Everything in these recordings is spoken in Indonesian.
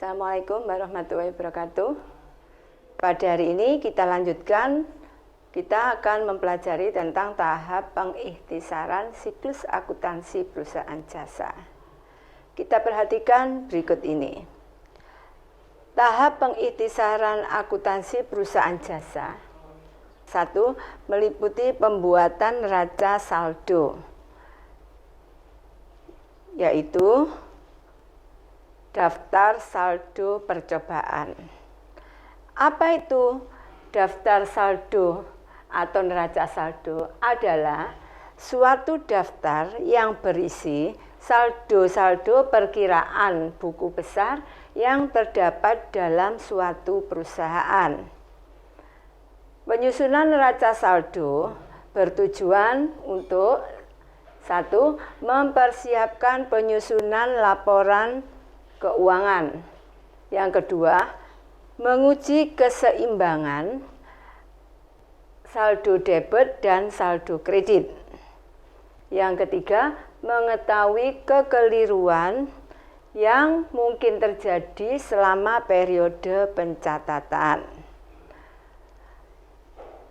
Assalamualaikum warahmatullahi wabarakatuh. Pada hari ini kita akan mempelajari tentang tahap pengikhtisaran siklus akuntansi perusahaan jasa. Kita perhatikan berikut ini. Tahap pengikhtisaran akuntansi perusahaan jasa. 1. Meliputi pembuatan neraca saldo, yaitu daftar saldo percobaan. Apa itu daftar saldo atau neraca saldo? Adalah suatu daftar yang berisi saldo-saldo perkiraan buku besar yang terdapat dalam suatu perusahaan. Penyusunan neraca saldo bertujuan untuk 1. Mempersiapkan penyusunan laporan keuangan. Yang kedua, menguji keseimbangan saldo debit dan saldo kredit. Yang ketiga, mengetahui kekeliruan yang mungkin terjadi selama periode pencatatan.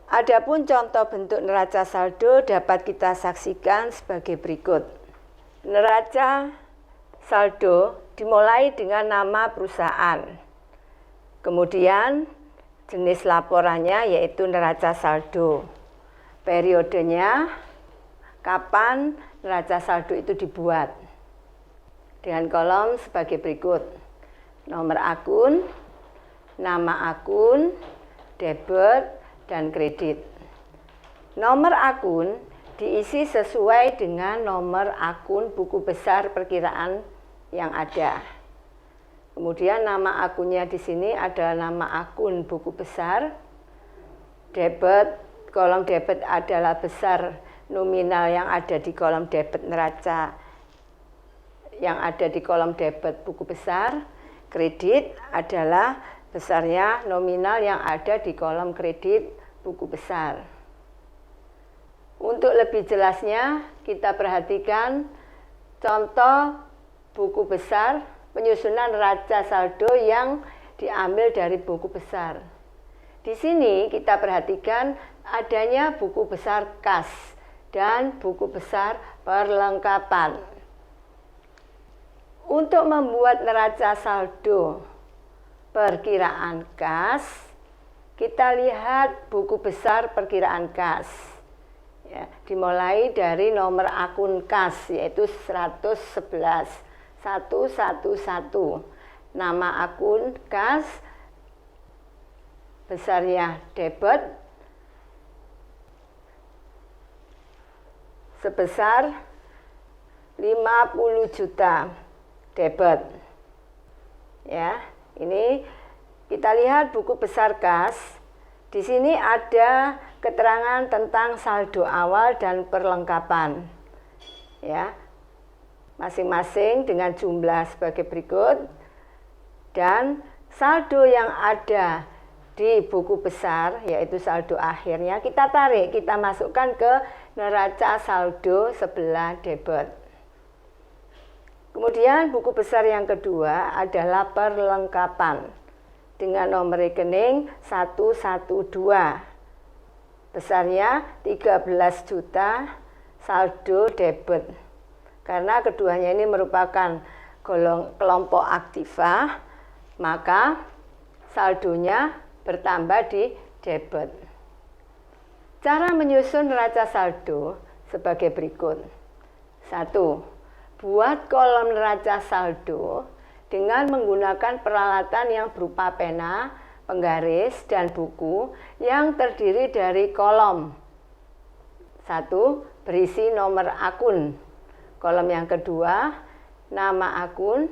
Adapun contoh bentuk neraca saldo dapat kita saksikan sebagai berikut. Neraca saldo dimulai dengan nama perusahaan. Kemudian jenis laporannya yaitu neraca saldo. Periodenya, kapan neraca saldo itu dibuat. Dengan kolom sebagai berikut. Nomor akun, nama akun, debit, dan kredit. Nomor akun diisi sesuai dengan nomor akun buku besar perkiraan yang ada. Kemudian nama akunnya di sini ada nama akun buku besar. Debit, kolom debit adalah besar nominal yang ada di kolom debit neraca yang ada di kolom debit buku besar. Kredit adalah besarnya nominal yang ada di kolom kredit buku besar. Untuk lebih jelasnya kita perhatikan contoh buku besar, penyusunan neraca saldo yang diambil dari buku besar. Di sini kita perhatikan adanya buku besar kas dan buku besar perlengkapan. Untuk membuat neraca saldo perkiraan kas, kita lihat buku besar perkiraan kas. Ya, dimulai dari nomor akun kas yaitu 111. 111. Nama akun kas, besarnya debit sebesar 50 juta debit. Ya, ini kita lihat buku besar kas. Di sini ada keterangan tentang saldo awal dan perlengkapan. Ya. Masing-masing dengan jumlah sebagai berikut, dan saldo yang ada di buku besar yaitu saldo akhirnya kita tarik, kita masukkan ke neraca saldo sebelah debit. Kemudian buku besar yang kedua adalah perlengkapan dengan nomor rekening 112, besarnya 13 juta saldo debit. Karena keduanya ini merupakan kelompok aktiva, maka saldonya bertambah di debit. Cara menyusun neraca saldo sebagai berikut. 1. Buat kolom neraca saldo dengan menggunakan peralatan yang berupa pena, penggaris, dan buku yang terdiri dari kolom. 1. Berisi nomor akun. Kolom yang kedua, nama akun.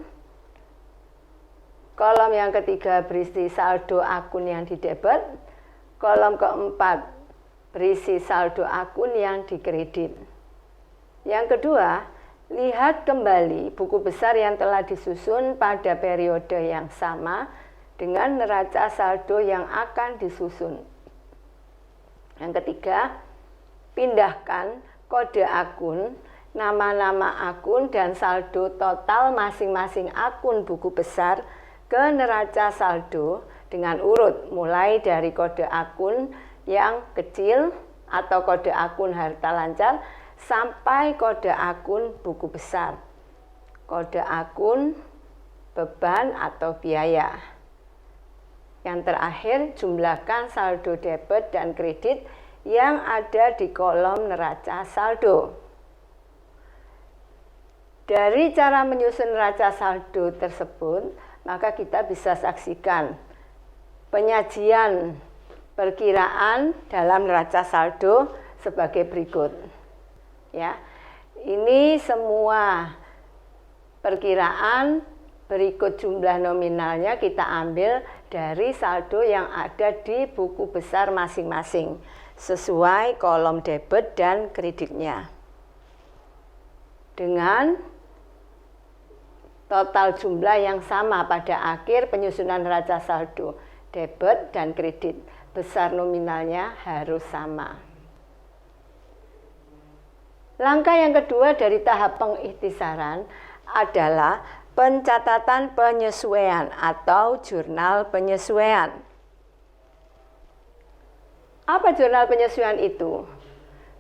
Kolom yang ketiga berisi saldo akun yang didebit. Kolom keempat berisi saldo akun yang dikredit. Yang kedua, lihat kembali buku besar yang telah disusun pada periode yang sama dengan neraca saldo yang akan disusun. Yang ketiga, pindahkan kode akun nama-nama akun dan saldo total masing-masing akun buku besar ke neraca saldo dengan urut mulai dari kode akun yang kecil atau kode akun harta lancar sampai kode akun buku besar, kode akun beban atau biaya. Yang terakhir, jumlahkan saldo debit dan kredit yang ada di kolom neraca saldo. Dari cara menyusun neraca saldo tersebut, maka kita bisa saksikan penyajian perkiraan dalam neraca saldo sebagai berikut. Ya, ini semua perkiraan berikut jumlah nominalnya kita ambil dari saldo yang ada di buku besar masing-masing sesuai kolom debit dan kreditnya. Dengan total jumlah yang sama pada akhir penyusunan neraca saldo, debit dan kredit, besar nominalnya harus sama. Langkah yang kedua dari tahap pengikhtisaran adalah pencatatan penyesuaian atau jurnal penyesuaian. Apa jurnal penyesuaian itu?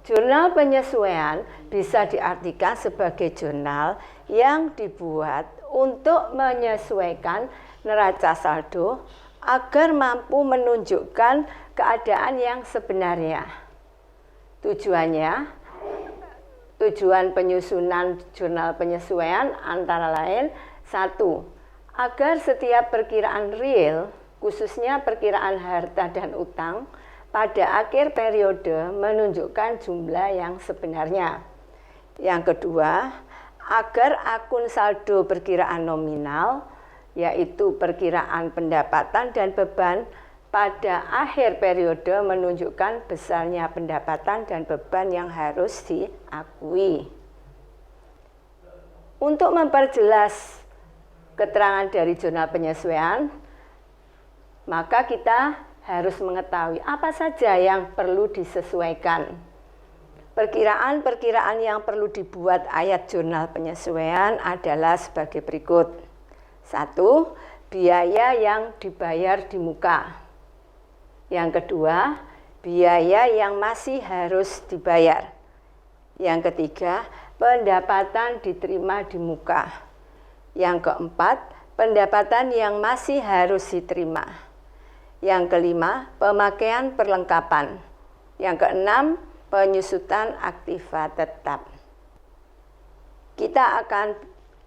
Jurnal penyesuaian bisa diartikan sebagai jurnal yang dibuat untuk menyesuaikan neraca saldo agar mampu menunjukkan keadaan yang sebenarnya. Tujuan penyusunan jurnal penyesuaian antara lain: 1. Agar setiap perkiraan real, khususnya perkiraan harta dan utang, pada akhir periode menunjukkan jumlah yang sebenarnya. Yang kedua, agar akun saldo perkiraan nominal, yaitu perkiraan pendapatan dan beban, pada akhir periode menunjukkan besarnya pendapatan dan beban yang harus diakui. Untuk memperjelas keterangan dari jurnal penyesuaian, maka kita harus mengetahui apa saja yang perlu disesuaikan. Perkiraan-perkiraan yang perlu dibuat ayat jurnal penyesuaian adalah sebagai berikut. 1. Biaya yang dibayar di muka. Yang kedua, biaya yang masih harus dibayar. Yang ketiga, pendapatan diterima di muka. Yang keempat, pendapatan yang masih harus diterima. Yang kelima, pemakaian perlengkapan. Yang keenam, penyusutan aktiva tetap. Kita akan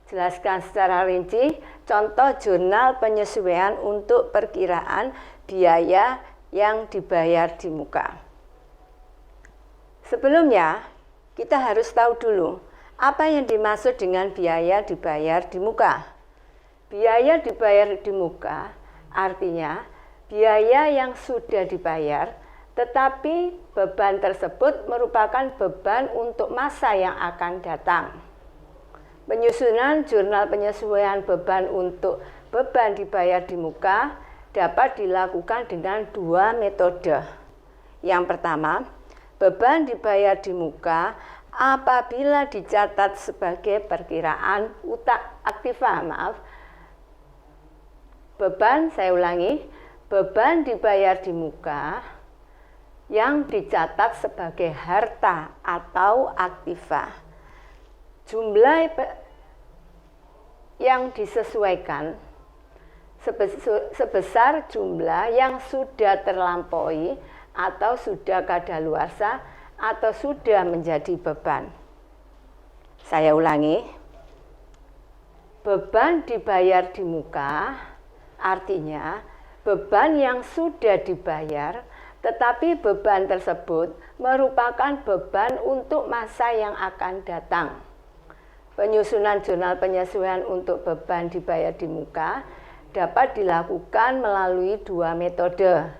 jelaskan secara rinci contoh jurnal penyesuaian untuk perkiraan biaya yang dibayar di muka. Sebelumnya, kita harus tahu dulu apa yang dimaksud dengan biaya dibayar di muka. Biaya dibayar di muka artinya biaya yang sudah dibayar, tetapi beban tersebut merupakan beban untuk masa yang akan datang. Penyusunan jurnal penyesuaian beban untuk beban dibayar di muka dapat dilakukan dengan dua metode. Yang pertama, beban dibayar di muka apabila dicatat sebagai perkiraan beban dibayar di muka yang dicatat sebagai harta atau aktiva. Jumlah yang disesuaikan sebesar jumlah yang sudah terlampaui atau sudah kadaluarsa atau sudah menjadi beban. Saya ulangi. Beban dibayar di muka artinya beban yang sudah dibayar, tetapi beban tersebut merupakan beban untuk masa yang akan datang. Penyusunan jurnal penyesuaian untuk beban dibayar di muka dapat dilakukan melalui dua metode.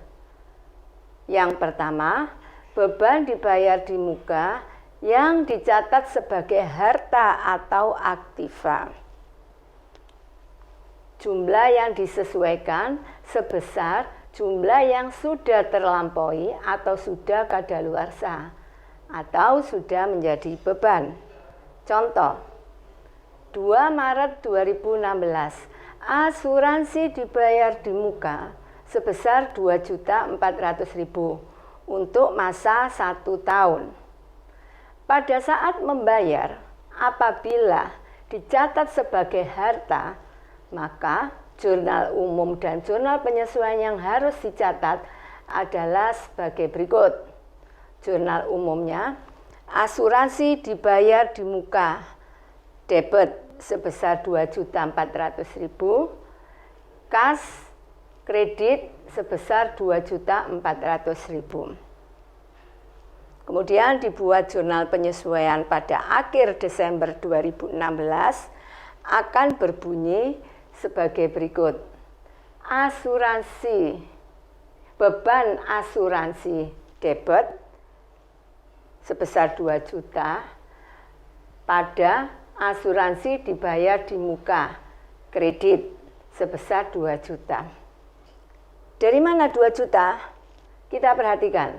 Yang pertama, beban dibayar di muka yang dicatat sebagai harta atau aktiva. Jumlah yang disesuaikan sebesar jumlah yang sudah terlampaui atau sudah kadaluarsa atau sudah menjadi beban. Contoh, 2 Maret 2016 asuransi dibayar di muka sebesar 2.400.000 untuk masa 1 tahun. Pada saat membayar, apabila dicatat sebagai harta, maka jurnal umum dan jurnal penyesuaian yang harus dicatat adalah sebagai berikut. Jurnal umumnya, asuransi dibayar di muka, debit sebesar 2.400.000, kas kredit sebesar 2.400.000. Kemudian dibuat jurnal penyesuaian pada akhir Desember 2016 akan berbunyi sebagai berikut. Asuransi, beban asuransi debit sebesar 2 juta pada asuransi dibayar di muka kredit sebesar 2 juta. Dari mana 2 juta? Kita perhatikan.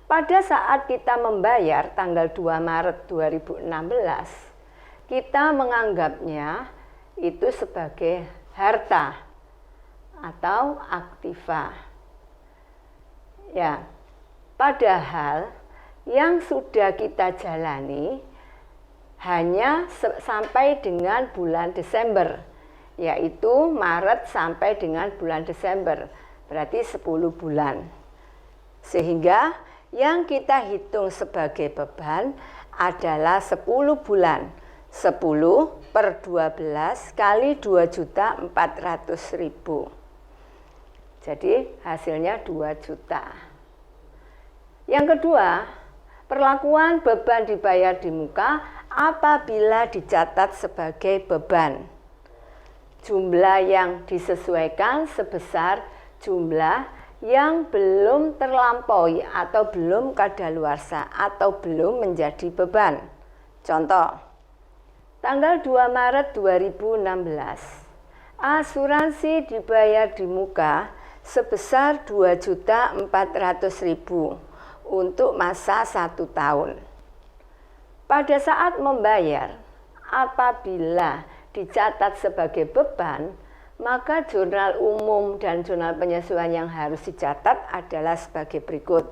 Pada saat kita membayar tanggal 2 Maret 2016, kita menganggapnya itu sebagai harta atau aktiva. Ya, padahal yang sudah kita jalani hanya sampai dengan bulan Desember, yaitu Maret sampai dengan bulan Desember, berarti 10 bulan. Sehingga yang kita hitung sebagai beban adalah 10 bulan. 10 per 12 kali 2.400.000. Jadi hasilnya 2 juta. Yang kedua, perlakuan beban dibayar di muka apabila dicatat sebagai beban. Jumlah yang disesuaikan sebesar jumlah yang belum terlampaui atau belum kadaluarsa atau belum menjadi beban. Contoh, tanggal 2 Maret 2016, asuransi dibayar di muka sebesar 2.400.000 untuk masa 1 tahun. Pada saat membayar, apabila dicatat sebagai beban, maka jurnal umum dan jurnal penyesuaian yang harus dicatat adalah sebagai berikut.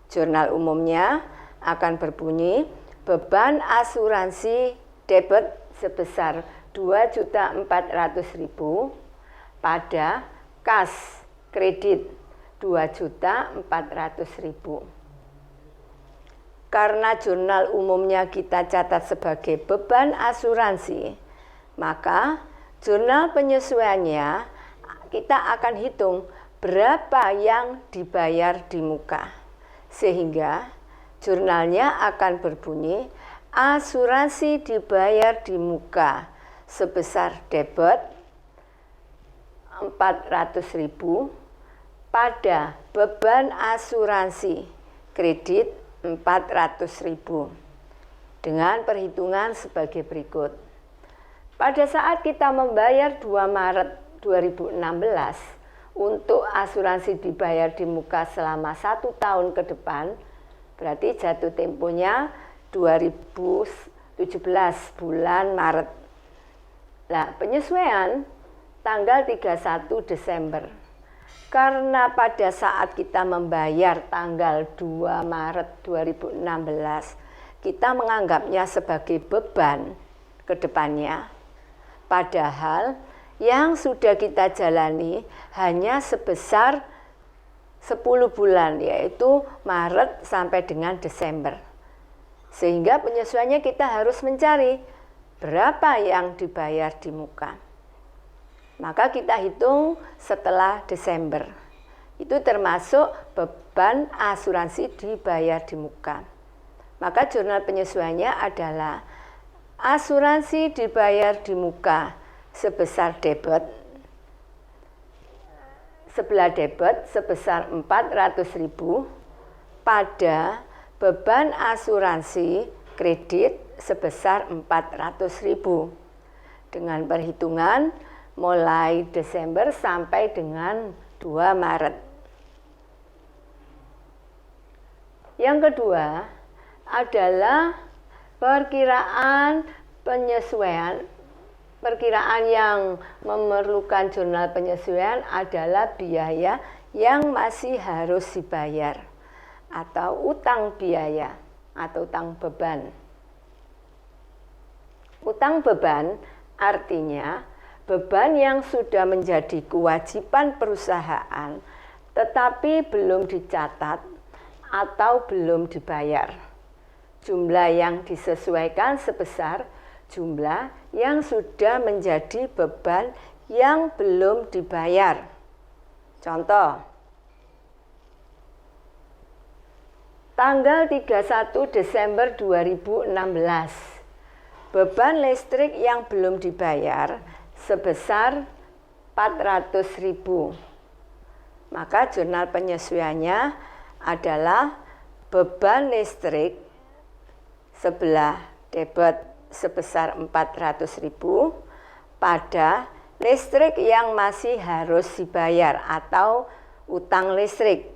Jurnal umumnya akan berbunyi beban asuransi debit sebesar 2.400.000 pada kas kredit 2.400.000. Karena jurnal umumnya kita catat sebagai beban asuransi, maka jurnal penyesuaiannya kita akan hitung berapa yang dibayar di muka. Sehingga jurnalnya akan berbunyi asuransi dibayar di muka sebesar debit 400.000 pada beban asuransi kredit 400.000 dengan perhitungan sebagai berikut. Pada saat kita membayar 2 Maret 2016 untuk asuransi dibayar di muka selama 1 tahun ke depan, berarti jatuh temponya 2017 bulan Maret. Nah, penyesuaian tanggal 31 Desember. Karena pada saat kita membayar tanggal 2 Maret 2016, kita menganggapnya sebagai beban ke depannya. Padahal yang sudah kita jalani hanya sebesar 10 bulan, yaitu Maret sampai dengan Desember. Sehingga penyesuaiannya kita harus mencari berapa yang dibayar di muka. Maka kita hitung setelah Desember. Itu termasuk beban asuransi dibayar di muka. Maka jurnal penyesuaiannya adalah asuransi dibayar di muka sebesar debit, sebelah debit sebesar 400.000 pada beban asuransi kredit sebesar 400.000 dengan perhitungan mulai Desember sampai dengan 2 Maret. Yang kedua adalah perkiraan penyesuaian Perkiraan yang memerlukan jurnal penyesuaian adalah biaya yang masih harus dibayar atau utang biaya atau utang beban. Utang beban artinya beban yang sudah menjadi kewajiban perusahaan tetapi belum dicatat atau belum dibayar. Jumlah yang disesuaikan sebesar jumlah yang sudah menjadi beban yang belum dibayar. Contoh, tanggal 31 Desember 2016, beban listrik yang belum dibayar sebesar 400.000. Maka jurnal penyesuaiannya adalah beban listrik sebelah debit sebesar 400.000 pada listrik yang masih harus dibayar atau utang listrik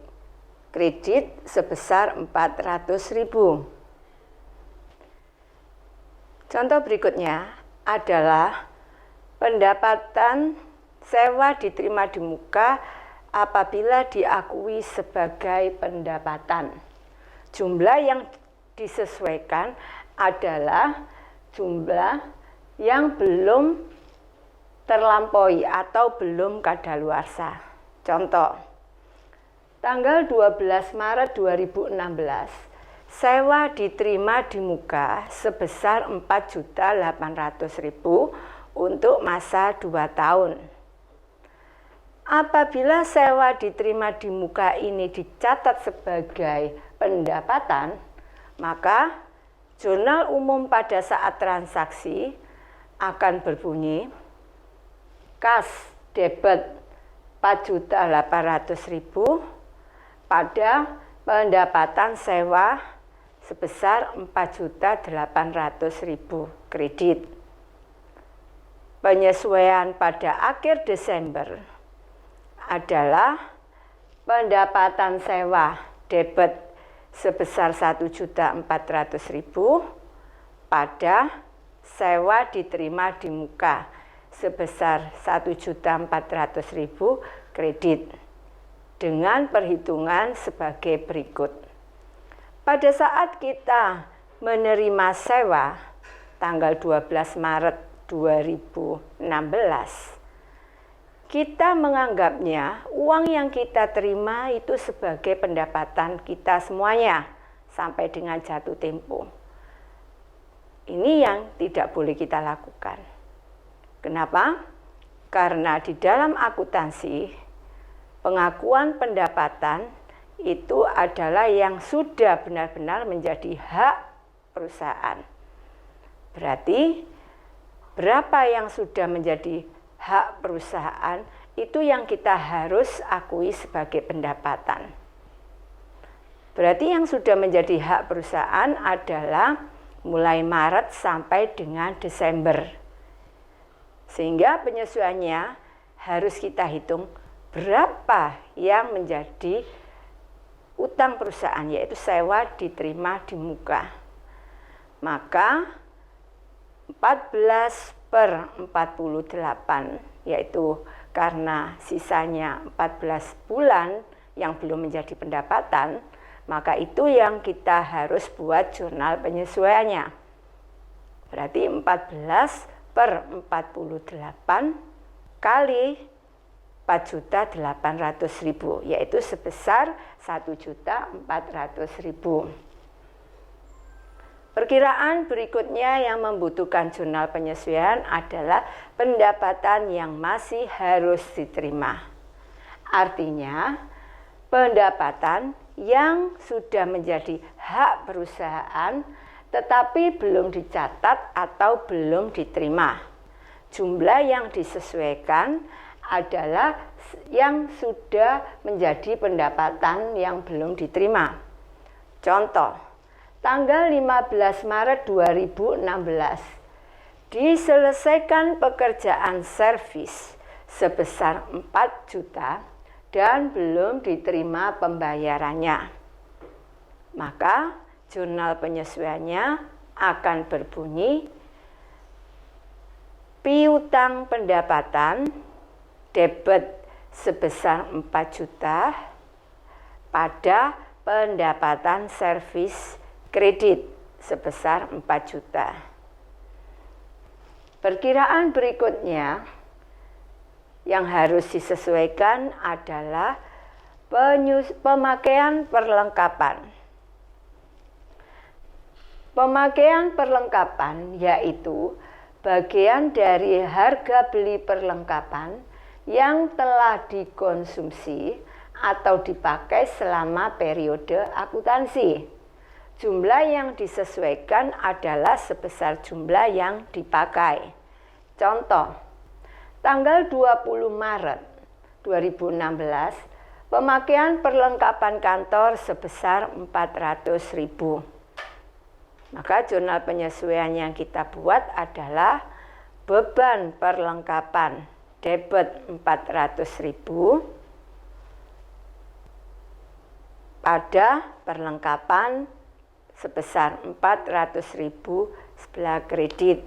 kredit sebesar 400.000. Contoh berikutnya adalah pendapatan sewa diterima di muka apabila diakui sebagai pendapatan. Jumlah yang disesuaikan adalah jumlah yang belum terlampaui atau belum kadaluarsa. Contoh, tanggal 12 Maret 2016, sewa diterima di muka sebesar 4.800.000 untuk masa 2 tahun. Apabila sewa diterima di muka ini dicatat sebagai pendapatan, maka jurnal umum pada saat transaksi akan berbunyi kas debit 4.800.000 pada pendapatan sewa sebesar 4.800.000 kredit. Penyesuaian pada akhir Desember adalah pendapatan sewa debit sebesar 1.400.000 pada sewa diterima di muka sebesar 1.400.000 kredit dengan perhitungan sebagai berikut. Pada saat kita menerima sewa tanggal 12 Maret 2016, kita menganggapnya uang yang kita terima itu sebagai pendapatan kita semuanya sampai dengan jatuh tempo. Ini yang tidak boleh kita lakukan. Kenapa? Karena di dalam akuntansi, pengakuan pendapatan itu adalah yang sudah benar-benar menjadi hak perusahaan. Berarti berapa yang sudah menjadi hak perusahaan itu yang kita harus akui sebagai pendapatan. Berarti yang sudah menjadi hak perusahaan adalah mulai Maret sampai dengan Desember. Sehingga penyesuaiannya harus kita hitung berapa yang menjadi utang perusahaan, yaitu sewa diterima di muka. Maka 14/48, yaitu karena sisanya 14 bulan yang belum menjadi pendapatan, maka itu yang kita harus buat jurnal penyesuaiannya. Berarti 14/48 kali 4.800.000, yaitu sebesar 1.400.000. Perkiraan berikutnya yang membutuhkan jurnal penyesuaian adalah pendapatan yang masih harus diterima. Artinya, pendapatan yang sudah menjadi hak perusahaan tetapi belum dicatat atau belum diterima. Jumlah yang disesuaikan adalah yang sudah menjadi pendapatan yang belum diterima. Contoh, tanggal 15 Maret 2016 diselesaikan pekerjaan servis sebesar 4 juta dan belum diterima pembayarannya. Maka jurnal penyesuaiannya akan berbunyi piutang pendapatan debit sebesar 4 juta pada pendapatan servis kredit sebesar 4 juta. Perkiraan berikutnya yang harus disesuaikan adalah pemakaian perlengkapan. Pemakaian perlengkapan yaitu bagian dari harga beli perlengkapan yang telah dikonsumsi atau dipakai selama periode akuntansi. Jumlah yang disesuaikan adalah sebesar jumlah yang dipakai. Contoh, tanggal 20 Maret 2016, pemakaian perlengkapan kantor sebesar 400.000. Maka jurnal penyesuaian yang kita buat adalah beban perlengkapan debit 400.000 pada perlengkapan sebesar 400.000 sebelah kredit.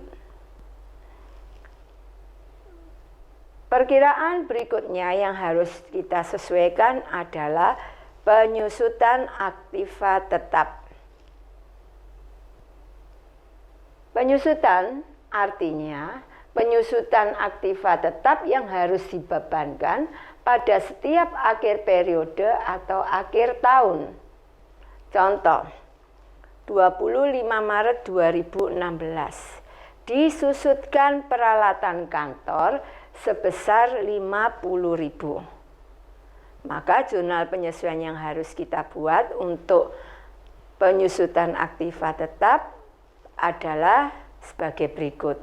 Perkiraan berikutnya yang harus kita sesuaikan adalah penyusutan aktiva tetap. Penyusutan artinya penyusutan aktiva tetap yang harus dibebankan pada setiap akhir periode atau akhir tahun. Contoh, 25 Maret 2016 disusutkan peralatan kantor sebesar 50.000. Maka jurnal penyesuaian yang harus kita buat untuk penyusutan aktiva tetap adalah sebagai berikut.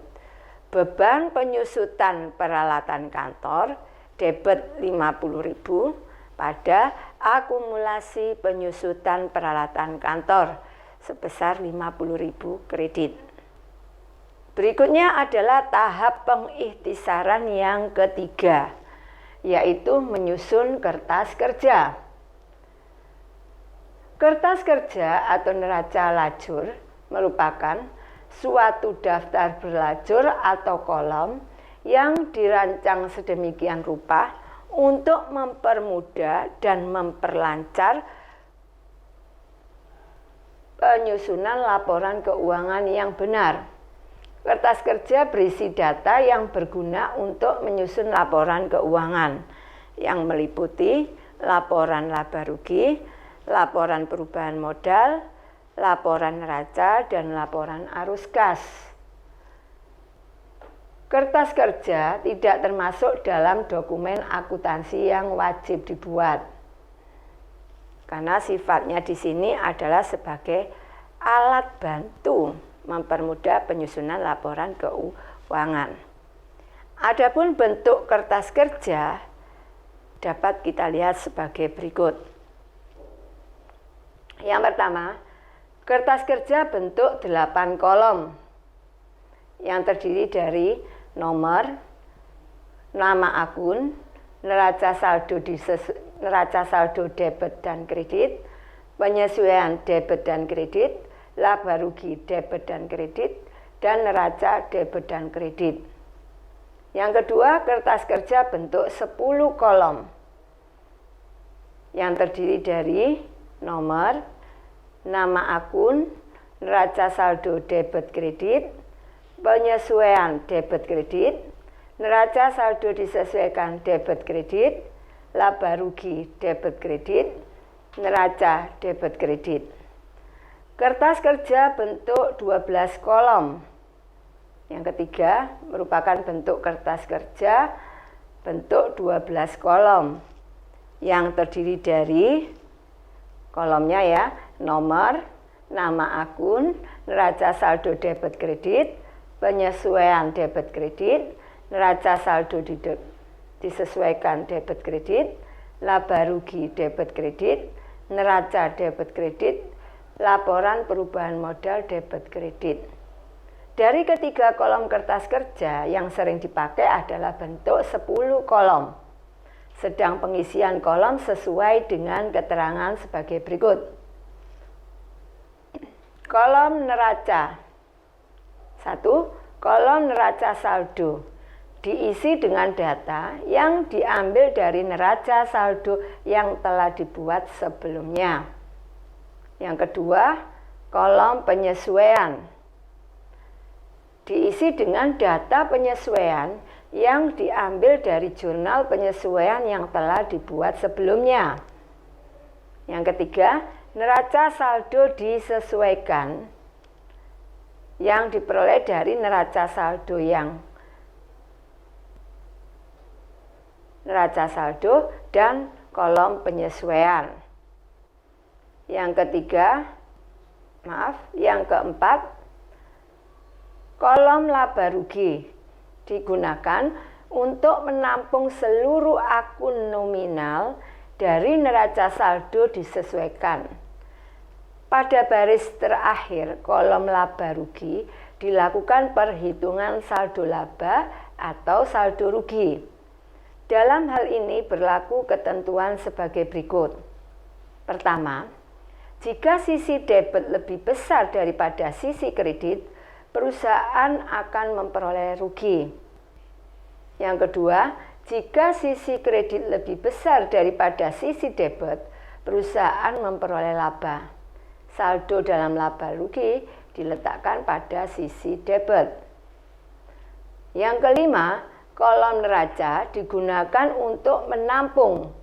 Beban penyusutan peralatan kantor debit 50.000 pada akumulasi penyusutan peralatan kantor sebesar 50.000 kredit. Berikutnya adalah tahap pengikhtisaran yang ketiga, yaitu menyusun kertas kerja. Kertas kerja atau neraca lajur merupakan suatu daftar berlajur atau kolom yang dirancang sedemikian rupa untuk mempermudah dan memperlancar penyusunan laporan keuangan yang benar. Kertas kerja berisi data yang berguna untuk menyusun laporan keuangan yang meliputi laporan laba rugi, laporan perubahan modal, laporan neraca, dan laporan arus kas. Kertas kerja tidak termasuk dalam dokumen akuntansi yang wajib dibuat, karena sifatnya di sini adalah sebagai alat bantu mempermudah penyusunan laporan keuangan. Adapun bentuk kertas kerja dapat kita lihat sebagai berikut. Yang pertama, kertas kerja bentuk 8 kolom yang terdiri dari nomor, nama akun, neraca saldo debit dan kredit, penyesuaian debit dan kredit, laba rugi debit dan kredit, dan neraca debit dan kredit. Yang kedua, kertas kerja bentuk 10 kolom yang terdiri dari nomor, nama akun, neraca saldo debit kredit, penyesuaian debit kredit, neraca saldo disesuaikan debit kredit, laba rugi debit kredit, neraca debit kredit. Kertas kerja bentuk 12 kolom. Yang ketiga merupakan bentuk kertas kerja bentuk 12 kolom yang terdiri dari kolomnya ya, nomor, nama akun, neraca saldo debit kredit, penyesuaian debit kredit, neraca saldo disesuaikan debit kredit, laba rugi debit kredit, neraca debit kredit, laporan perubahan modal debit kredit. Dari ketiga kolom kertas kerja yang sering dipakai adalah bentuk 10 kolom. Sedang pengisian kolom sesuai dengan keterangan sebagai berikut. Kolom neraca. 1. kolom neraca saldo diisi dengan data yang diambil dari neraca saldo yang telah dibuat sebelumnya. Yang kedua, kolom penyesuaian diisi dengan data penyesuaian yang diambil dari jurnal penyesuaian yang telah dibuat sebelumnya. Yang ketiga, neraca saldo disesuaikan yang diperoleh dari neraca saldo dan kolom penyesuaian. Yang keempat, kolom laba rugi digunakan untuk menampung seluruh akun nominal dari neraca saldo disesuaikan. Pada baris terakhir kolom laba rugi dilakukan perhitungan saldo laba atau saldo rugi. Dalam hal ini berlaku ketentuan sebagai berikut. Pertama, jika sisi debit lebih besar daripada sisi kredit, perusahaan akan memperoleh rugi. Yang kedua, jika sisi kredit lebih besar daripada sisi debit, perusahaan memperoleh laba. Saldo dalam laba rugi diletakkan pada sisi debit. Yang kelima, kolom neraca digunakan untuk menampung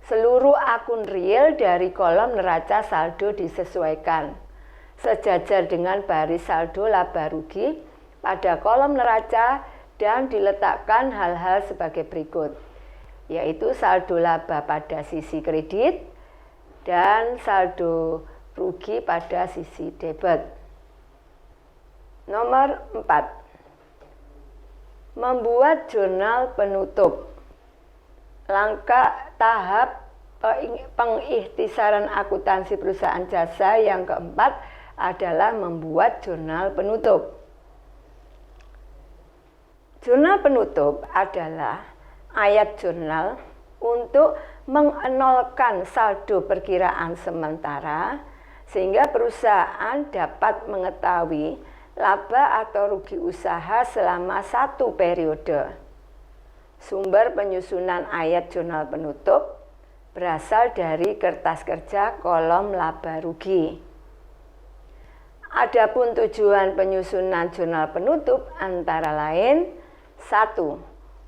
seluruh akun real dari kolom neraca saldo disesuaikan, sejajar dengan baris saldo laba rugi pada kolom neraca dan diletakkan hal-hal sebagai berikut, yaitu saldo laba pada sisi kredit dan saldo rugi pada sisi debit. Nomor 4. Membuat jurnal penutup. Langkah tahap pengikhtisaran akuntansi perusahaan jasa yang keempat adalah membuat jurnal penutup. Jurnal penutup adalah ayat jurnal untuk mengenolkan saldo perkiraan sementara sehingga perusahaan dapat mengetahui laba atau rugi usaha selama satu periode. Sumber penyusunan ayat jurnal penutup berasal dari kertas kerja kolom laba rugi. Adapun tujuan penyusunan jurnal penutup antara lain: 1.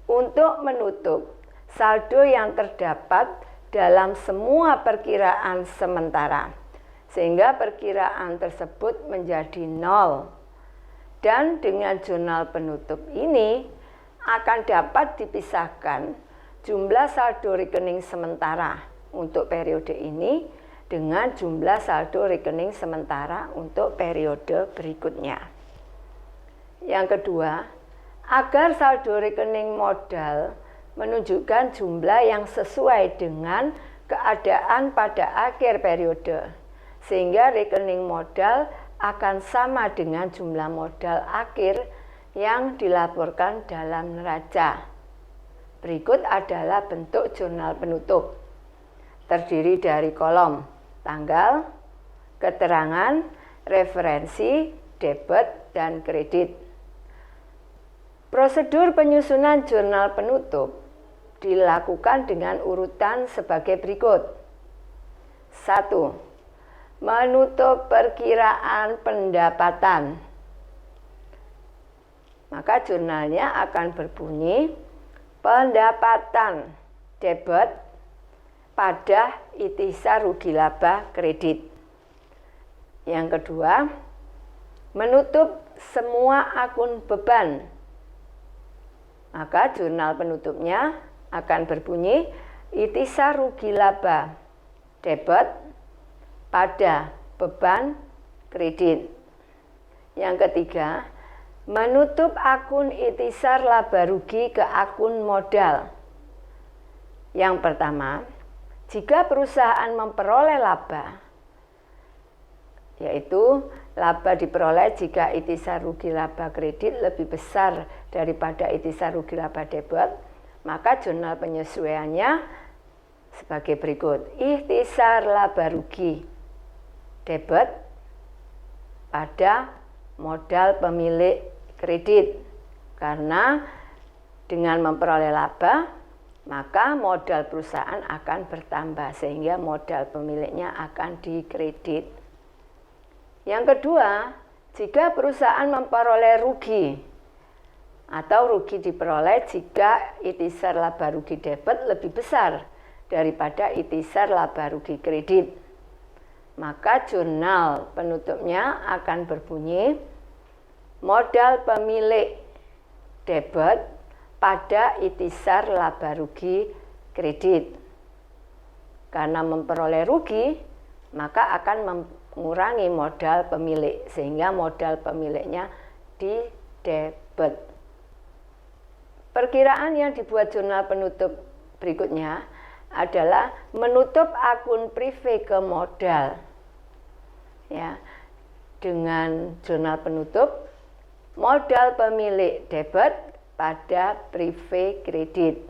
Untuk menutup saldo yang terdapat dalam semua perkiraan sementara, sehingga perkiraan tersebut menjadi nol. Dan dengan jurnal penutup ini akan dapat dipisahkan jumlah saldo rekening sementara untuk periode ini dengan jumlah saldo rekening sementara untuk periode berikutnya. Yang kedua, agar saldo rekening modal menunjukkan jumlah yang sesuai dengan keadaan pada akhir periode, sehingga rekening modal akan sama dengan jumlah modal akhir yang dilaporkan dalam neraca. Berikut adalah bentuk jurnal penutup. Terdiri dari kolom tanggal, keterangan, referensi, debit, dan kredit. Prosedur penyusunan jurnal penutup dilakukan dengan urutan sebagai berikut. 1. Menutup perkiraan pendapatan. Maka jurnalnya akan berbunyi pendapatan debit pada ikhtisar rugi laba kredit. Yang kedua, menutup semua akun beban. Maka jurnal penutupnya akan berbunyi ikhtisar rugi laba debit pada beban kredit. Yang ketiga, menutup akun ikhtisar laba rugi ke akun modal. Yang pertama, jika perusahaan memperoleh laba, yaitu laba diperoleh jika ikhtisar rugi laba kredit lebih besar daripada ikhtisar rugi laba debit, maka jurnal penyesuaiannya sebagai berikut. Ikhtisar laba rugi debit pada modal pemilik kredit. Karena dengan memperoleh laba, maka modal perusahaan akan bertambah sehingga modal pemiliknya akan dikredit. Yang kedua, jika perusahaan memperoleh rugi atau rugi diperoleh jika itisar laba rugi debit lebih besar daripada itisar laba rugi kredit, maka jurnal penutupnya akan berbunyi modal pemilik debit pada itisar laba rugi kredit. Karena memperoleh rugi, maka akan mengurangi modal pemilik sehingga modal pemiliknya di debit. Perkiraan yang dibuat jurnal penutup berikutnya adalah menutup akun prive ke modal. Ya, dengan jurnal penutup modal pemilik debit pada prive kredit.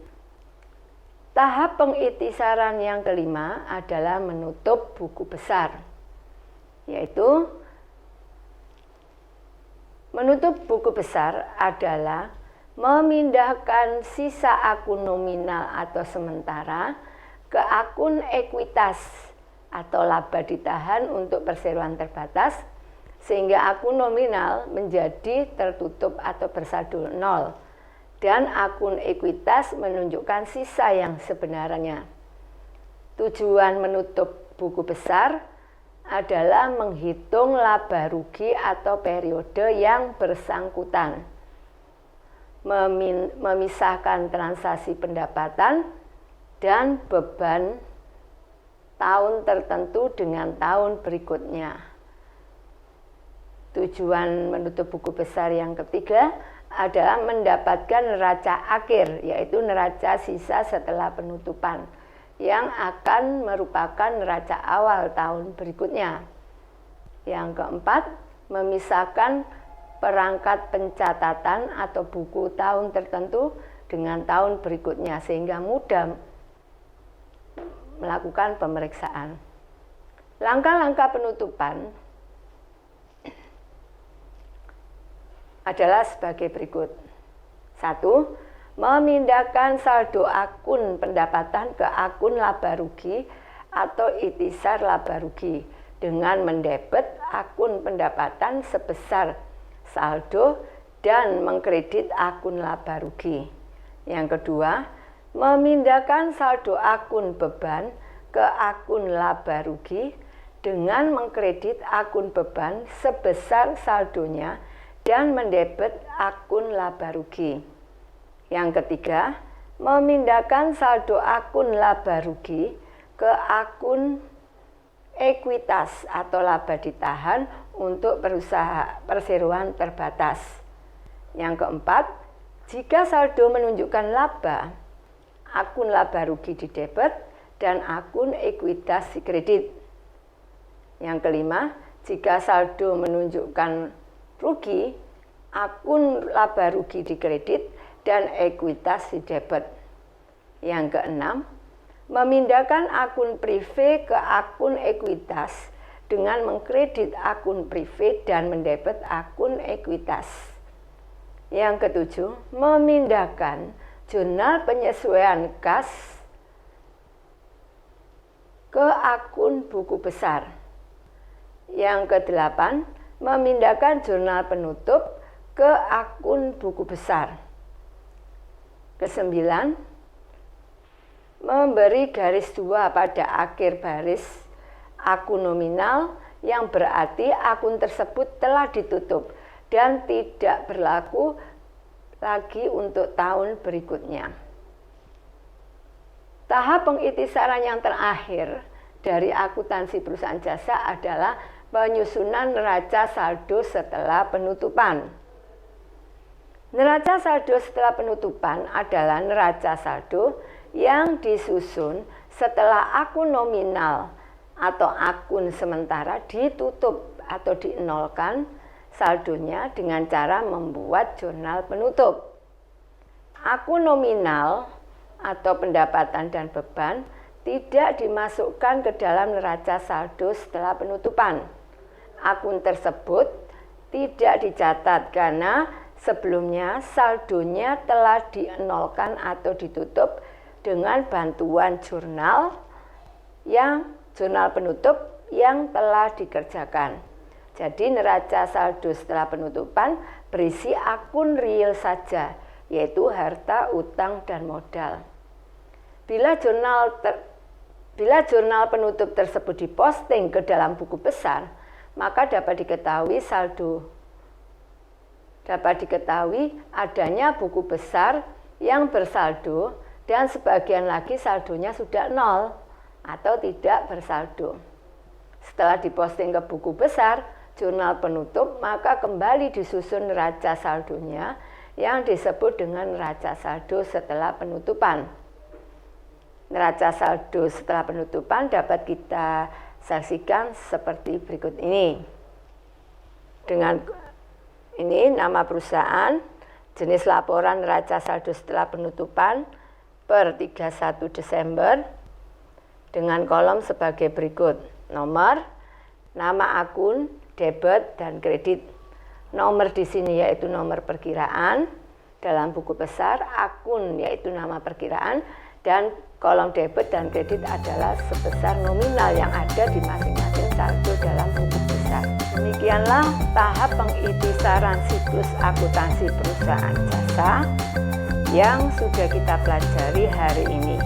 Tahap pengitisaran yang kelima adalah menutup buku besar, yaitu menutup buku besar adalah memindahkan sisa akun nominal atau sementara ke akun ekuitas atau laba ditahan untuk perseroan terbatas sehingga akun nominal menjadi tertutup atau bersaldo nol dan akun ekuitas menunjukkan sisa yang sebenarnya. Tujuan menutup buku besar adalah menghitung laba rugi atau periode yang bersangkutan, memisahkan transaksi pendapatan dan beban tahun tertentu dengan tahun berikutnya. Tujuan menutup buku besar yang ketiga adalah mendapatkan neraca akhir, yaitu neraca sisa setelah penutupan yang akan merupakan neraca awal tahun berikutnya. Yang keempat, memisahkan perangkat pencatatan atau buku tahun tertentu dengan tahun berikutnya sehingga mudah melakukan pemeriksaan. Langkah-langkah penutupan adalah sebagai berikut. 1. Memindahkan saldo akun pendapatan ke akun laba rugi atau itisar laba rugi dengan mendebet akun pendapatan sebesar saldo dan mengkredit akun laba rugi. Yang kedua, memindahkan saldo akun beban ke akun laba rugi dengan mengkredit akun beban sebesar saldonya dan mendebet akun laba rugi. Yang ketiga, memindahkan saldo akun laba rugi ke akun ekuitas atau laba ditahan untuk perseroan terbatas. Yang keempat, jika saldo menunjukkan laba, akun laba rugi di debit dan akun ekuitas di kredit. Yang kelima, jika saldo menunjukkan rugi, akun laba rugi di kredit dan ekuitas di debit. Yang keenam, memindahkan akun prive ke akun ekuitas dengan mengkredit akun prive dan mendebet akun ekuitas. Yang ketujuh, memindahkan jurnal penyesuaian kas ke akun buku besar. Yang kedelapan, memindahkan jurnal penutup ke akun buku besar. Kesembilan, memberi garis 2 pada akhir baris akun nominal yang berarti akun tersebut telah ditutup dan tidak berlaku lagi untuk tahun berikutnya. Tahap pengitisaran yang terakhir dari akuntansi perusahaan jasa adalah penyusunan neraca saldo setelah penutupan. Neraca saldo setelah penutupan adalah neraca saldo yang disusun setelah akun nominal atau akun sementara ditutup atau dienolkan saldonya dengan cara membuat jurnal penutup. Akun nominal atau pendapatan dan beban tidak dimasukkan ke dalam neraca saldo setelah penutupan. Akun tersebut tidak dicatat karena sebelumnya saldonya telah dienolkan atau ditutup dengan bantuan jurnal penutup yang telah dikerjakan. Jadi neraca saldo setelah penutupan berisi akun real saja, yaitu harta, utang, dan modal. Bila jurnal penutup tersebut diposting ke dalam buku besar, maka dapat diketahui adanya buku besar yang bersaldo dan sebagian lagi saldonya sudah nol atau tidak bersaldo. Setelah diposting ke buku besar, jurnal penutup, maka kembali disusun neraca saldonya yang disebut dengan neraca saldo setelah penutupan. Neraca saldo setelah penutupan dapat kita saksikan seperti berikut ini. Dengan ini nama perusahaan, jenis laporan neraca saldo setelah penutupan per 31 Desember dengan kolom sebagai berikut. Nomor, nama akun, debit dan kredit. Nomor di sini yaitu nomor perkiraan dalam buku besar, akun yaitu nama perkiraan, dan kolom debit dan kredit adalah sebesar nominal yang ada di masing-masing saldo dalam buku besar. Demikianlah tahap pengitisaran siklus akuntansi perusahaan jasa yang sudah kita pelajari hari ini.